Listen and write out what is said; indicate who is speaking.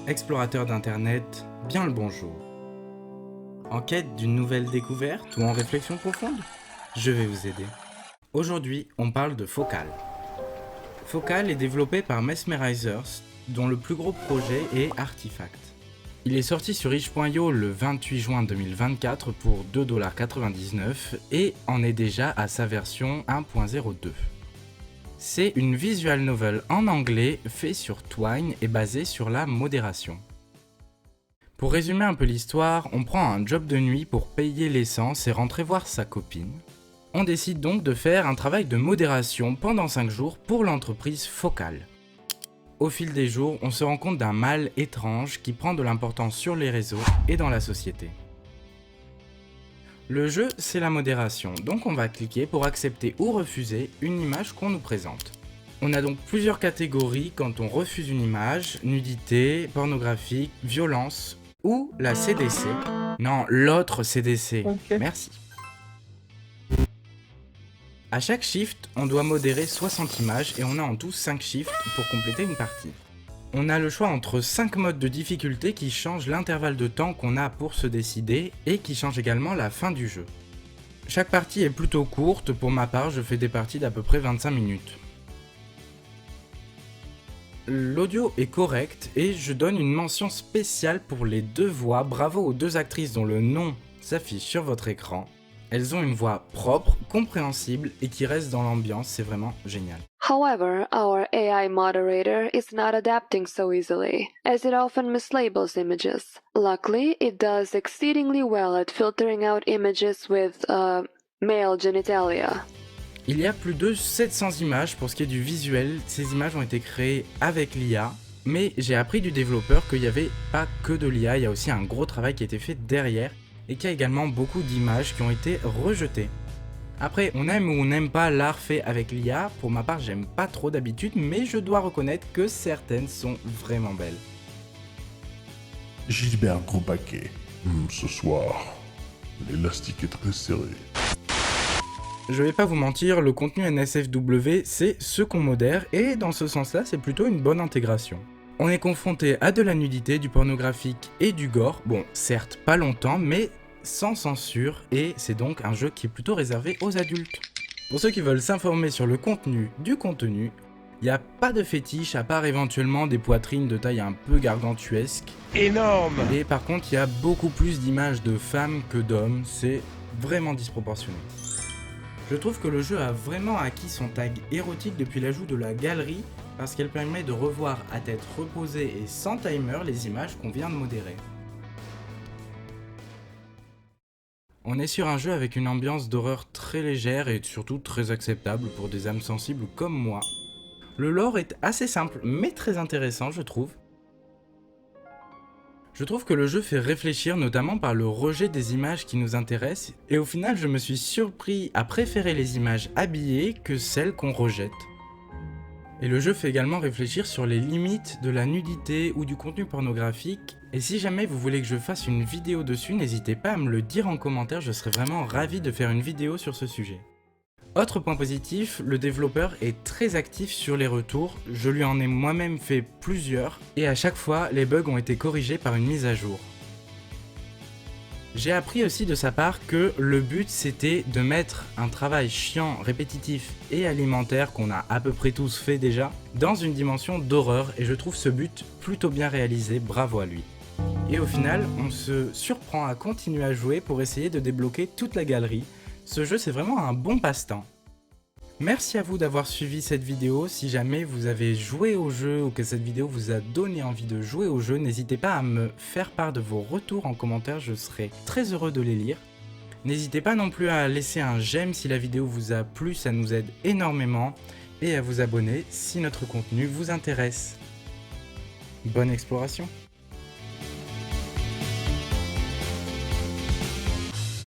Speaker 1: Explorateur d'internet, bien le bonjour. En quête d'une nouvelle découverte ou en réflexion profonde? Je vais vous aider. Aujourd'hui, on parle de Focal. Focal est développé par Mesmerizers, dont le plus gros projet est Artifact. Il est sorti sur itch.io le 28 juin 2024 pour 2,99$ et en est déjà à sa version 1.02. C'est une visual novel en anglais fait sur Twine et basé sur la modération. Pour résumer un peu l'histoire, on prend un job de nuit pour payer l'essence et rentrer voir sa copine. On décide donc de faire un travail de modération pendant 5 jours pour l'entreprise Focal. Au fil des jours, on se rend compte d'un mal étrange qui prend de l'importance sur les réseaux et dans la société. Le jeu, c'est la modération, donc on va cliquer pour accepter ou refuser une image qu'on nous présente. On a donc plusieurs catégories quand on refuse une image: nudité, pornographique, violence ou la CDC. Non, l'autre CDC.
Speaker 2: Ok.
Speaker 1: Merci. À chaque shift, on doit modérer 60 images et on a en tout 5 shifts pour compléter une partie. On a le choix entre 5 modes de difficulté qui changent l'intervalle de temps qu'on a pour se décider et qui changent également la fin du jeu. Chaque partie est plutôt courte, pour ma part je fais des parties d'à peu près 25 minutes. L'audio est correct et je donne une mention spéciale pour les 2 voix. Bravo aux 2 actrices dont le nom s'affiche sur votre écran. Elles ont une voix propre, compréhensible et qui reste dans l'ambiance, c'est vraiment génial.
Speaker 3: However, our AI moderator is not adapting so easily, as it often mislabels images. Luckily, it does exceedingly well at filtering out images with male genitalia.
Speaker 1: Il y a plus de 700 images pour ce qui est du visuel. Ces images ont été créées avec l'IA, mais j'ai appris du développeur qu'il n'y avait pas que de l'IA, il y a aussi un gros travail qui a été fait derrière et qu'il y a également beaucoup d'images qui ont été rejetées. Après, on aime ou on n'aime pas l'art fait avec l'IA. Pour ma part, j'aime pas trop d'habitude, mais je dois reconnaître que certaines sont vraiment belles.
Speaker 4: Gilbert Gros Paquet. Ce soir, l'élastique est très serré.
Speaker 1: Je vais pas vous mentir, le contenu NSFW, c'est ce qu'on modère, et dans ce sens-là, c'est plutôt une bonne intégration. On est confronté à de la nudité, du pornographique et du gore, bon, certes pas longtemps, mais sans censure, et c'est donc un jeu qui est plutôt réservé aux adultes. Pour ceux qui veulent s'informer sur le contenu du contenu, il n'y a pas de fétiche à part éventuellement des poitrines de taille un peu gargantuesque.
Speaker 2: Énorme.
Speaker 1: Et par contre, il y a beaucoup plus d'images de femmes que d'hommes, c'est vraiment disproportionné. Je trouve que le jeu a vraiment acquis son tag érotique depuis l'ajout de la galerie, parce qu'elle permet de revoir à tête reposée et sans timer les images qu'on vient de modérer. On est sur un jeu avec une ambiance d'horreur très légère et surtout très acceptable pour des âmes sensibles comme moi. Le lore est assez simple mais très intéressant, je trouve. Je trouve que le jeu fait réfléchir, notamment par le rejet des images qui nous intéressent, et au final je me suis surpris à préférer les images habillées que celles qu'on rejette. Et le jeu fait également réfléchir sur les limites de la nudité ou du contenu pornographique, et si jamais vous voulez que je fasse une vidéo dessus, n'hésitez pas à me le dire en commentaire, je serais vraiment ravi de faire une vidéo sur ce sujet. Autre point positif, le développeur est très actif sur les retours, je lui en ai moi-même fait plusieurs, et à chaque fois, les bugs ont été corrigés par une mise à jour. J'ai appris aussi de sa part que le but c'était de mettre un travail chiant, répétitif et alimentaire qu'on a à peu près tous fait déjà, dans une dimension d'horreur, et je trouve ce but plutôt bien réalisé, bravo à lui. Et au final, on se surprend à continuer à jouer pour essayer de débloquer toute la galerie. Ce jeu c'est vraiment un bon passe-temps. Merci à vous d'avoir suivi cette vidéo. Si jamais vous avez joué au jeu ou que cette vidéo vous a donné envie de jouer au jeu, n'hésitez pas à me faire part de vos retours en commentaire, je serai très heureux de les lire. N'hésitez pas non plus à laisser un j'aime si la vidéo vous a plu, ça nous aide énormément, et à vous abonner si notre contenu vous intéresse. Bonne exploration!